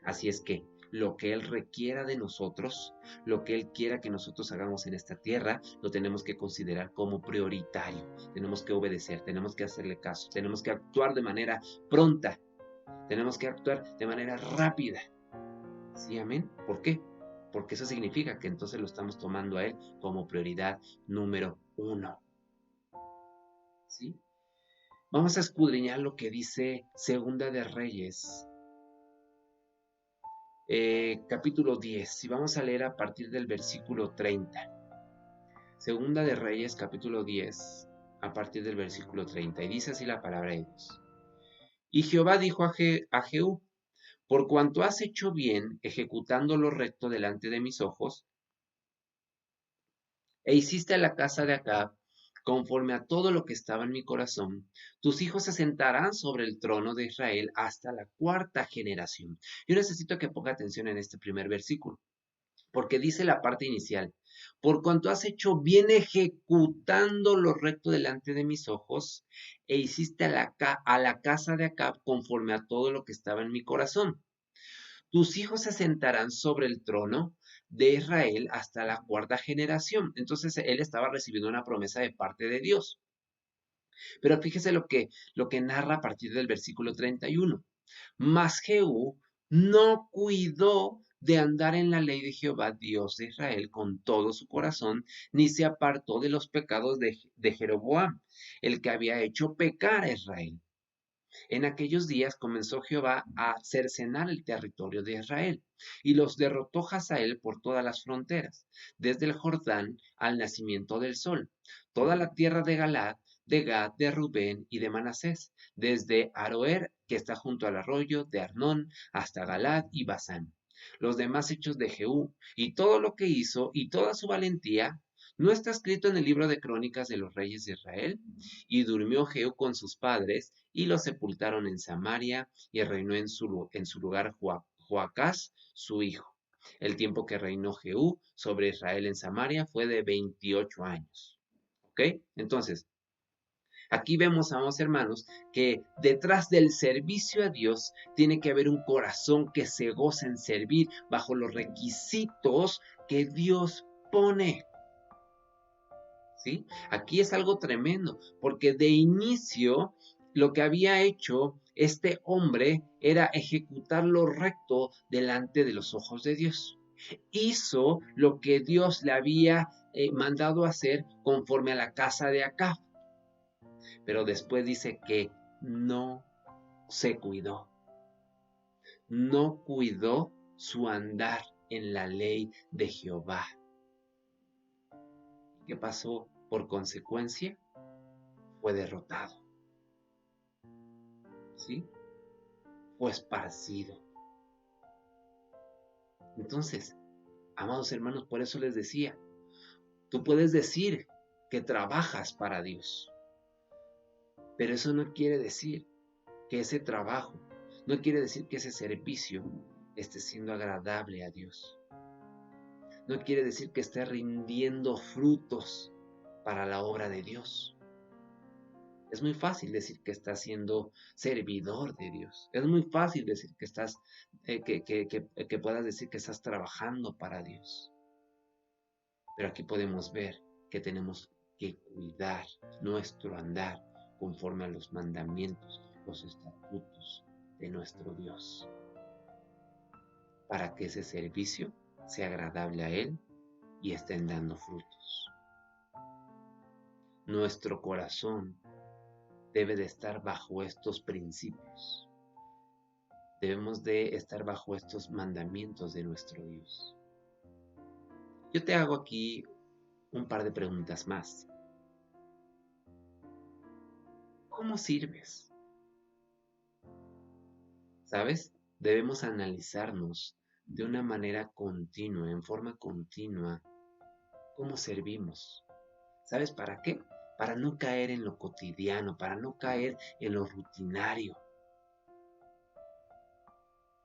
Así es que lo que Él requiera de nosotros, lo que Él quiera que nosotros hagamos en esta tierra, lo tenemos que considerar como prioritario. Tenemos que obedecer, tenemos que hacerle caso, tenemos que actuar de manera pronta, tenemos que actuar de manera rápida. ¿Sí, amén? ¿Por qué? Porque eso significa que entonces lo estamos tomando a Él como prioridad número 1. ¿Sí? Vamos a escudriñar lo que dice Segunda de Reyes, capítulo 10, y vamos a leer a partir del versículo 30. Segunda de Reyes, capítulo 10, a partir del versículo 30, y dice así la palabra de Dios. Y Jehová dijo a Jehú: por cuanto has hecho bien, ejecutando lo recto delante de mis ojos, e hiciste a la casa de Acab conforme a todo lo que estaba en mi corazón, tus hijos se sentarán sobre el trono de Israel hasta la cuarta generación. Yo necesito que ponga atención en este primer versículo, porque dice la parte inicial: por cuanto has hecho bien ejecutando lo recto delante de mis ojos, e hiciste a la casa de Acab conforme a todo lo que estaba en mi corazón. Tus hijos se sentarán sobre el trono de Israel hasta la cuarta generación. Entonces él estaba recibiendo una promesa de parte de Dios. Pero fíjese lo que narra a partir del versículo 31. Mas Jehú no cuidó de andar en la ley de Jehová, Dios de Israel, con todo su corazón, ni se apartó de los pecados de Jeroboam, el que había hecho pecar a Israel. En aquellos días comenzó Jehová a cercenar el territorio de Israel, y los derrotó Hazael por todas las fronteras, desde el Jordán al nacimiento del sol, toda la tierra de Galaad, de Gad, de Rubén y de Manasés, desde Aroer, que está junto al arroyo de Arnón, hasta Galaad y Basán. Los demás hechos de Jehú, y todo lo que hizo, y toda su valentía, ¿no está escrito en el libro de crónicas de los reyes de Israel? Y durmió Jehú con sus padres, y lo sepultaron en Samaria, y reinó en su lugar Joacás, su hijo. El tiempo que reinó Jehú sobre Israel en Samaria fue de 28 años. ¿Ok? Entonces, aquí vemos, amados hermanos, que detrás del servicio a Dios tiene que haber un corazón que se goza en servir bajo los requisitos que Dios pone. ¿Sí? Aquí es algo tremendo, porque de inicio lo que había hecho este hombre era ejecutar lo recto delante de los ojos de Dios. Hizo lo que Dios le había mandado hacer conforme a la casa de Acab. Pero después dice que no se cuidó. No cuidó su andar en la ley de Jehová. ¿Qué pasó? Por consecuencia, fue derrotado. ¿Sí? Fue esparcido. Entonces, amados hermanos, por eso les decía, tú puedes decir que trabajas para Dios, pero eso no quiere decir que ese trabajo, no quiere decir que ese servicio esté siendo agradable a Dios. No quiere decir que esté rindiendo frutos para la obra de Dios. Es muy fácil decir que estás siendo servidor de Dios. Es muy fácil decir que estás, que puedas decir que estás trabajando para Dios. Pero aquí podemos ver que tenemos que cuidar nuestro andar conforme a los mandamientos, los estatutos de nuestro Dios, para que ese servicio sea agradable a Él y estén dando frutos. Nuestro corazón debe de estar bajo estos principios. Debemos de estar bajo estos mandamientos de nuestro Dios. Yo te hago aquí un par de preguntas más. ¿Cómo sirves? ¿Sabes? Debemos analizarnos de una manera continua, en forma continua, cómo servimos. ¿Sabes para qué? Para no caer en lo cotidiano, para no caer en lo rutinario.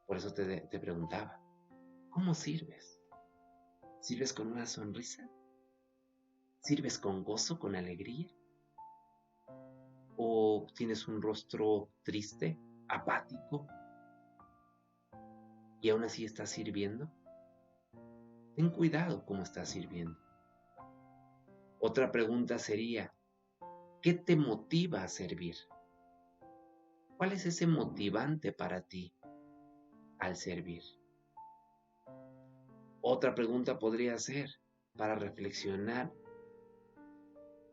Por eso te preguntaba, ¿cómo sirves? ¿Sirves con una sonrisa? ¿Sirves con gozo, con alegría? ¿O tienes un rostro triste, apático, y aún así estás sirviendo? Ten cuidado cómo estás sirviendo. Otra pregunta sería, ¿qué te motiva a servir? ¿Cuál es ese motivante para ti al servir? Otra pregunta podría ser, para reflexionar,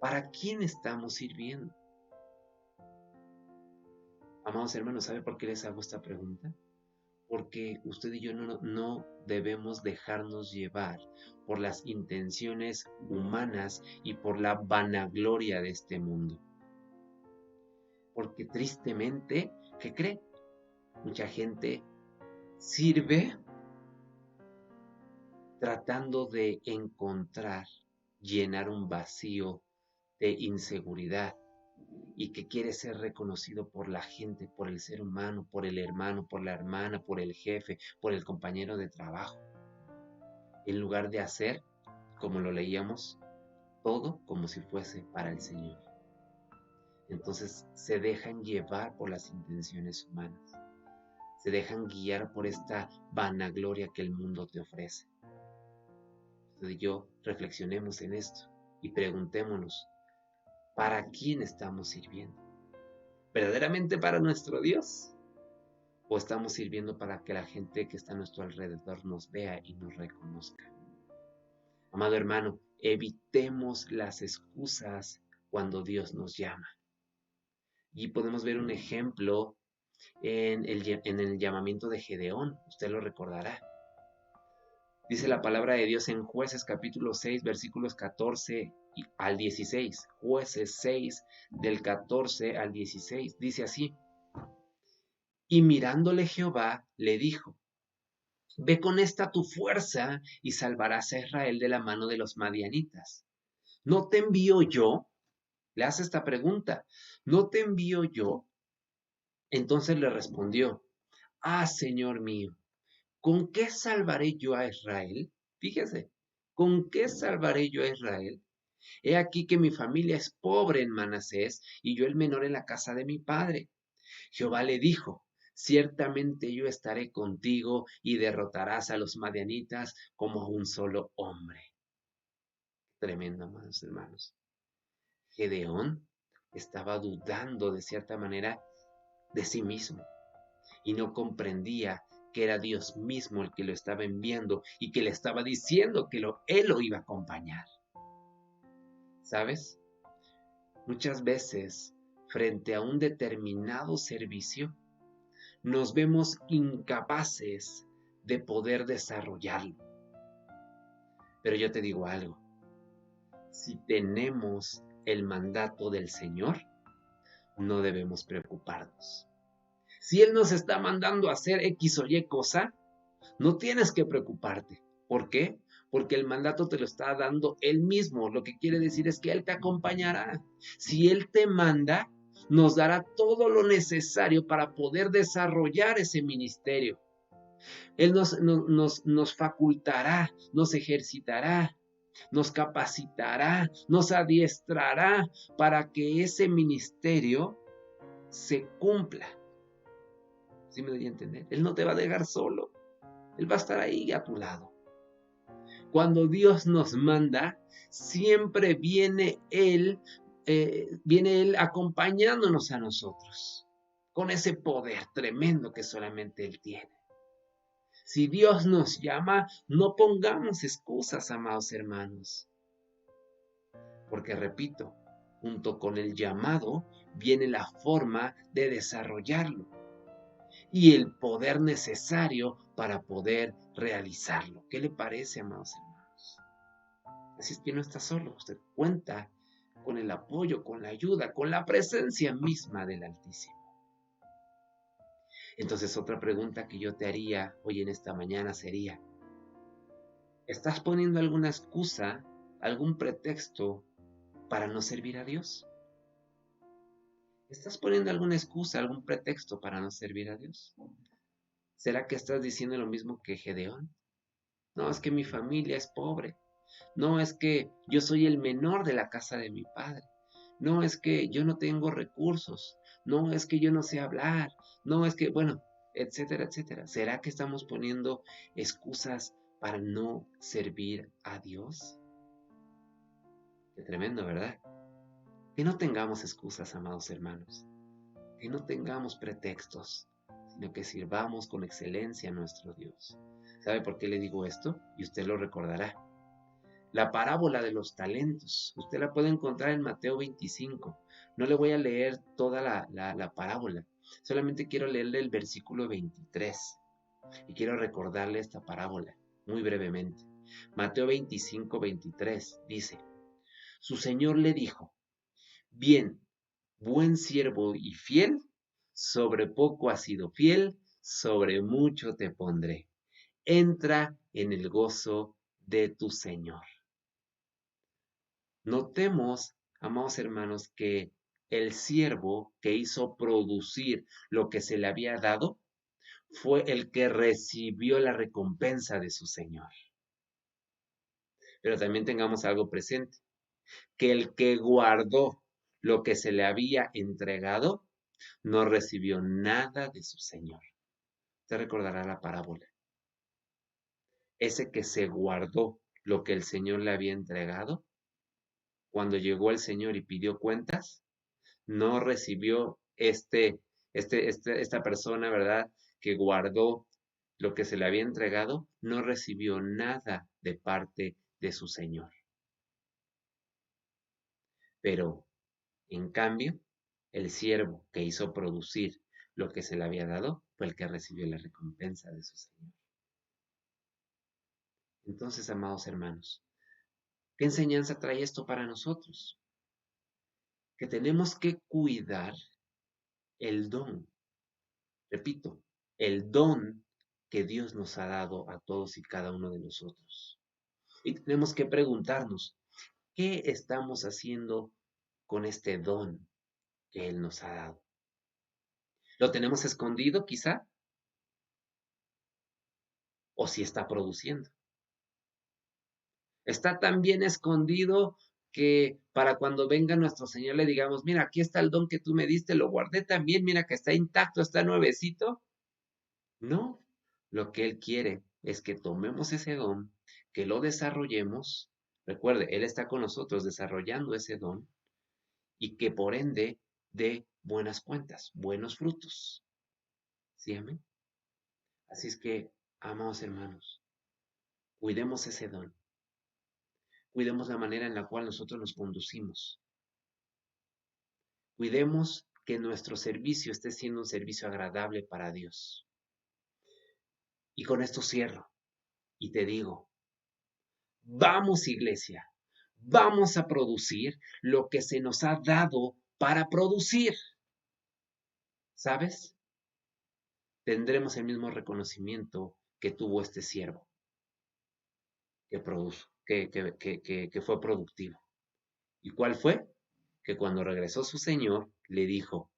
¿para quién estamos sirviendo? Amados hermanos, ¿sabe por qué les hago esta pregunta? porque usted y yo no debemos dejarnos llevar por las intenciones humanas y por la vanagloria de este mundo. Porque tristemente, ¿qué cree? Mucha gente sirve tratando de encontrar, llenar un vacío de inseguridad y que quiere ser reconocido por la gente, por el ser humano, por el hermano, por la hermana, por el jefe, por el compañero de trabajo, en lugar de hacer, como lo leíamos, todo como si fuese para el Señor. Entonces se dejan llevar por las intenciones humanas, se dejan guiar por esta vanagloria que el mundo te ofrece. Usted y yo reflexionemos en esto y preguntémonos, ¿para quién estamos sirviendo? ¿Verdaderamente para nuestro Dios? ¿O estamos sirviendo para que la gente que está a nuestro alrededor nos vea y nos reconozca? Amado hermano, evitemos las excusas cuando Dios nos llama. Y podemos ver un ejemplo en el llamamiento de Gedeón, usted lo recordará. Dice la palabra de Dios en Jueces capítulo 6, versículos 14 al 16. Jueces 6, del 14 al 16. Dice así: y mirándole Jehová, le dijo: ve con esta tu fuerza y salvarás a Israel de la mano de los madianitas. ¿No te envío yo? Le hace esta pregunta. ¿No te envío yo? Entonces le respondió: ah, Señor mío, ¿con qué salvaré yo a Israel? Fíjese, ¿con qué salvaré yo a Israel? He aquí que mi familia es pobre en Manasés y yo el menor en la casa de mi padre. Jehová le dijo: ciertamente yo estaré contigo y derrotarás a los madianitas como a un solo hombre. Tremendo, amados hermanos. Gedeón estaba dudando de cierta manera de sí mismo y no comprendía que era Dios mismo el que lo estaba enviando y que le estaba diciendo que él lo iba a acompañar. ¿Sabes? Muchas veces, frente a un determinado servicio, nos vemos incapaces de poder desarrollarlo. Pero yo te digo algo, si tenemos el mandato del Señor, no debemos preocuparnos. Si Él nos está mandando a hacer X o Y cosa, no tienes que preocuparte. ¿Por qué? Porque el mandato te lo está dando Él mismo. Lo que quiere decir es que Él te acompañará. Si Él te manda, nos dará todo lo necesario para poder desarrollar ese ministerio. Él nos facultará, nos ejercitará, nos capacitará, nos adiestrará para que ese ministerio se cumpla. ¿Sí me doy a entender? Él no te va a dejar solo. Él va a estar ahí a tu lado. Cuando Dios nos manda, siempre viene Él acompañándonos a nosotros, con ese poder tremendo que solamente Él tiene. Si Dios nos llama, no pongamos excusas, amados hermanos. Porque repito, junto con el llamado viene la forma de desarrollarlo y el poder necesario para poder realizarlo. ¿Qué le parece, amados hermanos? Así es que no está solo, usted cuenta con el apoyo, con la ayuda, con la presencia misma del Altísimo. Entonces, otra pregunta que yo te haría hoy en esta mañana sería: ¿estás poniendo alguna excusa, algún pretexto para no servir a Dios? ¿Estás poniendo alguna excusa, algún pretexto para no servir a Dios? ¿Será que estás diciendo lo mismo que Gedeón? No, es que mi familia es pobre. No, es que yo soy el menor de la casa de mi padre. No, es que yo no tengo recursos. No, es que yo no sé hablar. No, es que, bueno, etcétera, etcétera. ¿Será que estamos poniendo excusas para no servir a Dios? Qué tremendo, ¿verdad? Que no tengamos excusas, amados hermanos. Que no tengamos pretextos, sino que sirvamos con excelencia a nuestro Dios. ¿Sabe por qué le digo esto? Y usted lo recordará. La parábola de los talentos, usted la puede encontrar en Mateo 25. No le voy a leer toda la parábola, solamente quiero leerle el versículo 23. Y quiero recordarle esta parábola muy brevemente. Mateo 25:23 dice, su señor le dijo, bien, buen siervo y fiel, sobre poco has sido fiel, sobre mucho te pondré. Entra en el gozo de tu Señor. Notemos, amados hermanos, que el siervo que hizo producir lo que se le había dado fue el que recibió la recompensa de su Señor. Pero también tengamos algo presente, que el que guardó lo que se le había entregado no recibió nada de su Señor. Usted recordará la parábola. Ese que se guardó lo que el Señor le había entregado, cuando llegó el Señor y pidió cuentas, no recibió esta persona, ¿verdad? Que guardó lo que se le había entregado, no recibió nada de parte de su Señor. Pero, en cambio, el siervo que hizo producir lo que se le había dado fue el que recibió la recompensa de su Señor. Entonces, amados hermanos, ¿qué enseñanza trae esto para nosotros? Que tenemos que cuidar el don. Repito, el don que Dios nos ha dado a todos y cada uno de nosotros. Y tenemos que preguntarnos, ¿qué estamos haciendo con este don que Él nos ha dado? ¿Lo tenemos escondido quizá? ¿O si está produciendo? Está tan bien escondido que para cuando venga nuestro Señor le digamos, mira, aquí está el don que tú me diste, lo guardé también, mira que está intacto, está nuevecito. No, lo que Él quiere es que tomemos ese don, que lo desarrollemos. Recuerde, Él está con nosotros desarrollando ese don y que por ende dé buenas cuentas, buenos frutos. ¿Sí, amén? Así es que, amados hermanos, cuidemos ese don. Cuidemos la manera en la cual nosotros nos conducimos. Cuidemos que nuestro servicio esté siendo un servicio agradable para Dios. Y con esto cierro y te digo, vamos iglesia, vamos a producir lo que se nos ha dado para producir. ¿Sabes? Tendremos el mismo reconocimiento que tuvo este siervo que fue productivo. ¿Y cuál fue? Que cuando regresó su señor le dijo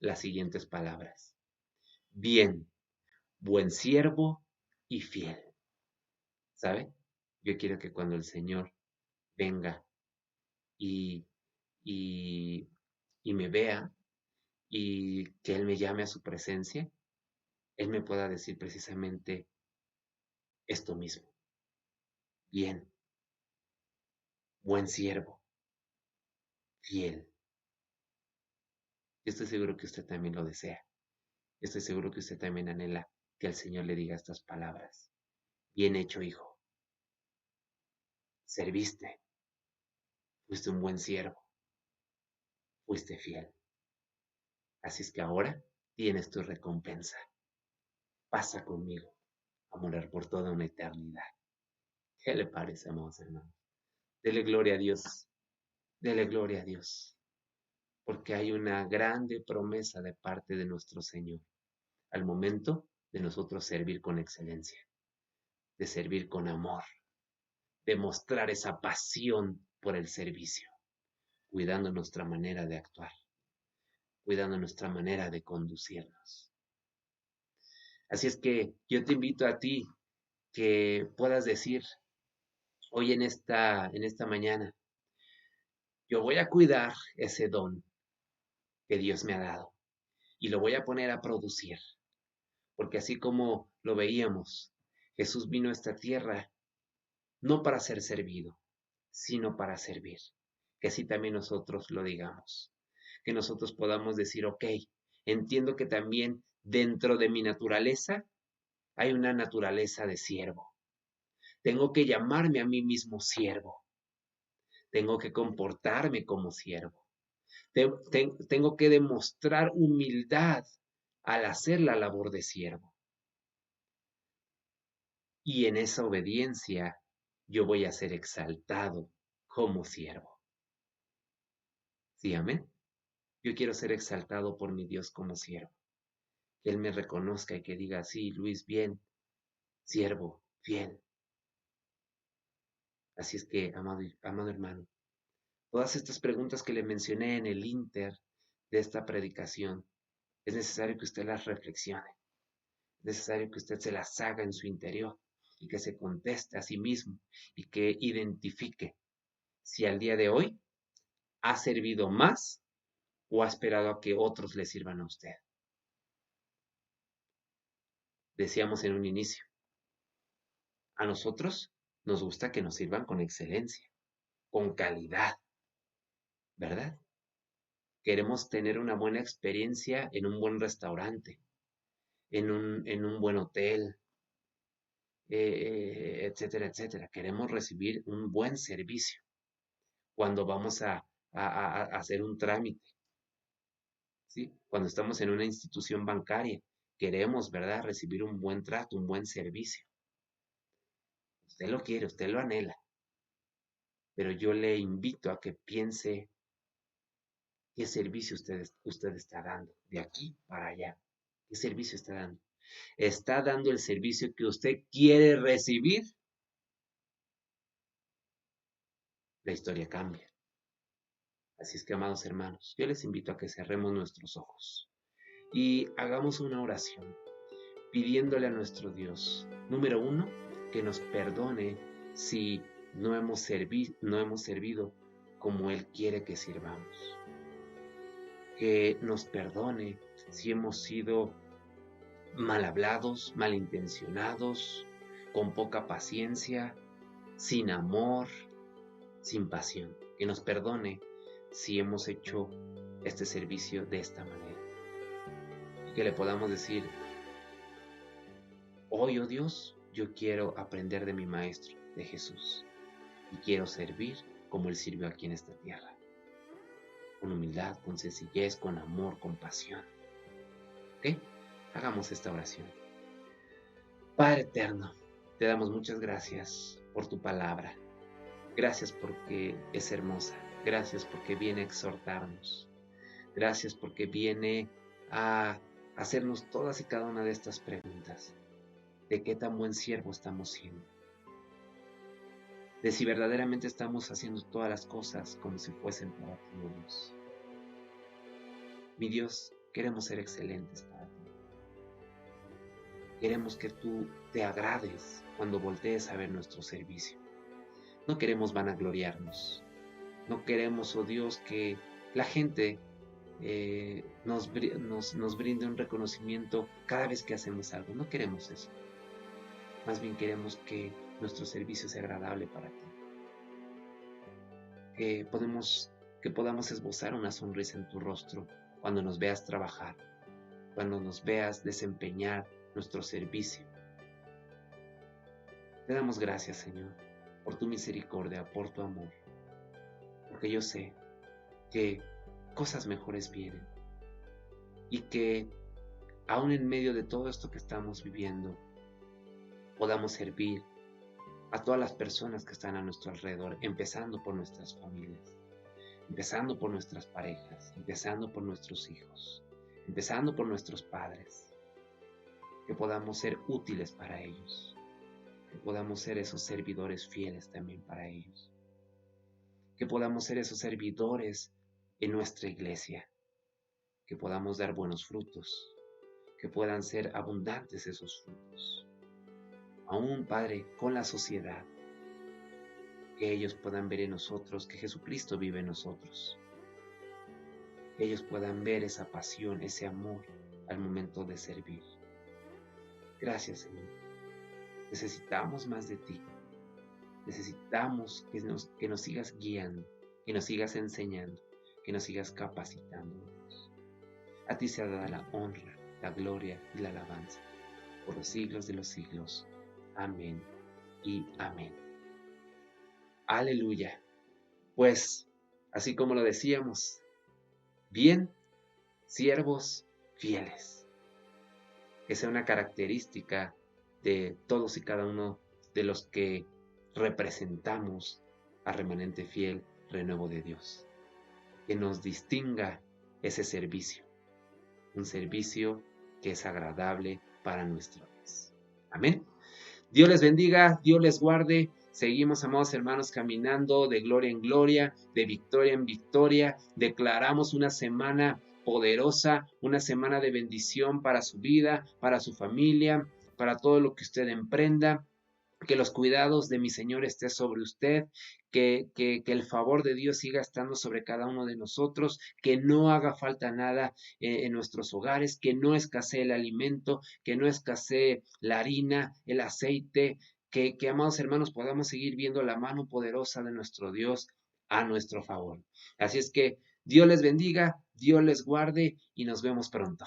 las siguientes palabras. Bien, buen siervo y fiel. ¿Sabe? Yo quiero que cuando el Señor venga y, y, y me vea y que Él me llame a su presencia, Él me pueda decir precisamente esto mismo. Bien, buen siervo, fiel. Yo estoy seguro que usted también lo desea. Estoy seguro que usted también anhela que el Señor le diga estas palabras. Bien hecho, hijo. Serviste. Fuiste un buen siervo. Fuiste fiel. Así es que ahora tienes tu recompensa. Pasa conmigo a morar por toda una eternidad. ¿Qué le parece, amados hermanos? Dele gloria a Dios. Dele gloria a Dios. Porque hay una grande promesa de parte de nuestro Señor al momento de nosotros servir con excelencia, de servir con amor, de mostrar esa pasión por el servicio, cuidando nuestra manera de actuar, cuidando nuestra manera de conducirnos. Así es que yo te invito a ti que puedas decir hoy en esta mañana, yo voy a cuidar ese don que Dios me ha dado y lo voy a poner a producir, porque así como lo veíamos, Jesús vino a esta tierra no para ser servido, sino para servir. Que así también nosotros lo digamos. Que nosotros podamos decir, ok, entiendo que también dentro de mi naturaleza hay una naturaleza de siervo. Tengo que llamarme a mí mismo siervo. Tengo que comportarme como siervo. Tengo que demostrar humildad al hacer la labor de siervo. y en esa obediencia yo voy a ser exaltado como siervo. ¿Sí, amén? Yo quiero ser exaltado por mi Dios como siervo. Que Él me reconozca y que diga, sí, Luis, bien, siervo, fiel. Así es que, amado hermano, todas estas preguntas que le mencioné en el inter de esta predicación, es necesario que usted las reflexione. Es necesario que usted se las haga en su interior y que se conteste a sí mismo y que identifique si al día de hoy ha servido más o ha esperado a que otros le sirvan a usted. Decíamos en un inicio, a nosotros nos gusta que nos sirvan con excelencia, con calidad, ¿verdad? Queremos tener una buena experiencia en un buen restaurante, en un buen hotel, etcétera, etcétera. Queremos recibir un buen servicio cuando vamos a hacer un trámite, ¿sí? Cuando estamos en una institución bancaria, queremos, ¿verdad?, recibir un buen trato, un buen servicio. Usted lo quiere, usted lo anhela, pero yo le invito a que piense qué servicio usted está dando de aquí para allá. ¿Qué servicio está dando? ¿Está dando el servicio que usted quiere recibir? La historia cambia. Así es que, amados hermanos, yo les invito a que cerremos nuestros ojos y hagamos una oración pidiéndole a nuestro Dios, número uno, que nos perdone si no hemos servido como Él quiere que sirvamos. Que nos perdone si hemos sido mal hablados, malintencionados, con poca paciencia, sin amor, sin pasión. Que nos perdone si hemos hecho este servicio de esta manera. Y que le podamos decir, hoy, oh Dios, yo quiero aprender de mi Maestro, de Jesús, y quiero servir como Él sirvió aquí en esta tierra, con humildad, con sencillez, con amor, con pasión. ¿Ok? Hagamos esta oración. Padre eterno, te damos muchas gracias por tu palabra. Gracias porque es hermosa. Gracias porque viene a exhortarnos. Gracias porque viene a hacernos todas y cada una de estas preguntas. ¿De qué tan buen siervo estamos siendo? De si verdaderamente estamos haciendo todas las cosas como si fuesen para ti, oh Dios. Mi Dios, queremos ser excelentes para ti. Queremos que tú te agrades cuando voltees a ver nuestro servicio. No queremos vanagloriarnos. No queremos, oh Dios, que la gente nos brinde un reconocimiento cada vez que hacemos algo. No queremos eso. Más bien queremos que nuestro servicio sea agradable para ti. Que podamos esbozar una sonrisa en tu rostro cuando nos veas trabajar, cuando nos veas desempeñar nuestro servicio. Te damos gracias, Señor, por tu misericordia, por tu amor, porque yo sé que cosas mejores vienen y que aún en medio de todo esto que estamos viviendo, podamos servir a todas las personas que están a nuestro alrededor, empezando por nuestras familias, empezando por nuestras parejas, empezando por nuestros hijos, empezando por nuestros padres, que podamos ser útiles para ellos, que podamos ser esos servidores fieles también para ellos, que podamos ser esos servidores en nuestra iglesia, que podamos dar buenos frutos, que puedan ser abundantes esos frutos. Aún, Padre, con la sociedad, que ellos puedan ver en nosotros que Jesucristo vive en nosotros, que ellos puedan ver esa pasión, ese amor al momento de servir. Gracias, Señor. Necesitamos más de ti. Necesitamos que nos sigas guiando, que nos sigas enseñando, que nos sigas capacitando. A ti sea dada la honra, la gloria y la alabanza por los siglos de los siglos. Amén y amén. Aleluya. Pues, así como lo decíamos, bien, siervos fieles. Que sea una característica de todos y cada uno de los que representamos a Remanente Fiel, Renuevo de Dios. Que nos distinga ese servicio, un servicio que es agradable para nuestro Dios. Amén. Dios les bendiga, Dios les guarde. Seguimos, amados hermanos, caminando de gloria en gloria, de victoria en victoria. Declaramos una semana poderosa, una semana de bendición para su vida, para su familia, para todo lo que usted emprenda. Que los cuidados de mi Señor esté sobre usted, que el favor de Dios siga estando sobre cada uno de nosotros, que no haga falta nada en nuestros hogares, que no escasee el alimento, que no escasee la harina, el aceite, que, amados hermanos, podamos seguir viendo la mano poderosa de nuestro Dios a nuestro favor. Así es que Dios les bendiga, Dios les guarde y nos vemos pronto.